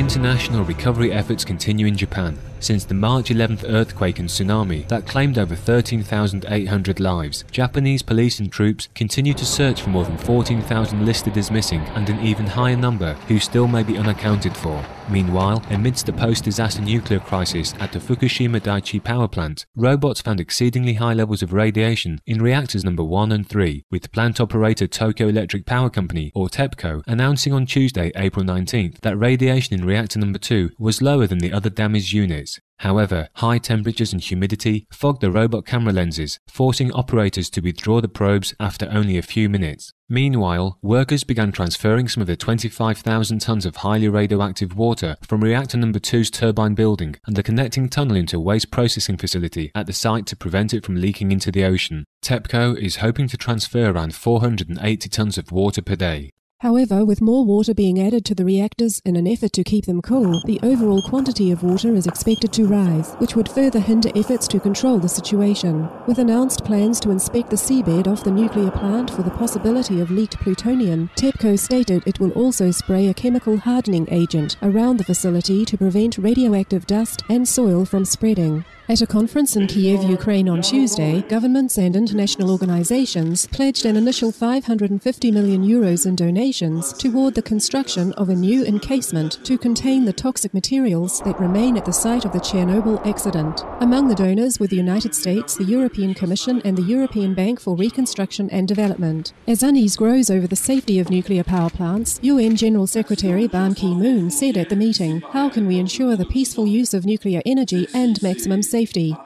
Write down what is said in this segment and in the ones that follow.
International recovery efforts continue in Japan. Since the March 11th earthquake and tsunami that claimed over 13,800 lives, Japanese police and troops continue to search for more than 14,000 listed as missing and an even higher number who still may be unaccounted for. Meanwhile, amidst the post-disaster nuclear crisis at the Fukushima Daiichi power plant, robots found exceedingly high levels of radiation in reactors number 1 and 3, with plant operator Tokyo Electric Power Company, or TEPCO, announcing on Tuesday, April 19th, that radiation in reactor number 2 was lower than the other damaged units. However, high temperatures and humidity fogged the robot camera lenses, forcing operators to withdraw the probes after only a few minutes. Meanwhile, workers began transferring some of the 25,000 tons of highly radioactive water from reactor number 2's turbine building and the connecting tunnel into a waste processing facility at the site to prevent it from leaking into the ocean. TEPCO is hoping to transfer around 480 tons of water per day. However, with more water being added to the reactors in an effort to keep them cool, the overall quantity of water is expected to rise, which would further hinder efforts to control the situation. With announced plans to inspect the seabed off the nuclear plant for the possibility of leaked plutonium, TEPCO stated it will also spray a chemical hardening agent around the facility to prevent radioactive dust and soil from spreading. At a conference in Kiev, Ukraine on Tuesday, governments and international organizations pledged an initial €550 million in donations toward the construction of a new encasement to contain the toxic materials that remain at the site of the Chernobyl accident. Among the donors were the United States, the European Commission and the European Bank for Reconstruction and Development. As unease grows over the safety of nuclear power plants, UN General Secretary Ban Ki-moon said at the meeting, "How can we ensure the peaceful use of nuclear energy and maximum safety?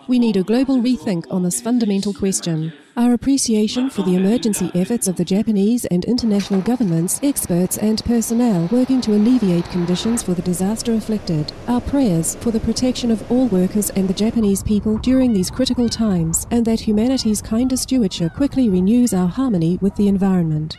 We need a global rethink on this fundamental question." Our appreciation for the emergency efforts of the Japanese and international governments, experts and personnel working to alleviate conditions for the disaster afflicted. Our prayers for the protection of all workers and the Japanese people during these critical times, and that humanity's kinder stewardship quickly renews our harmony with the environment.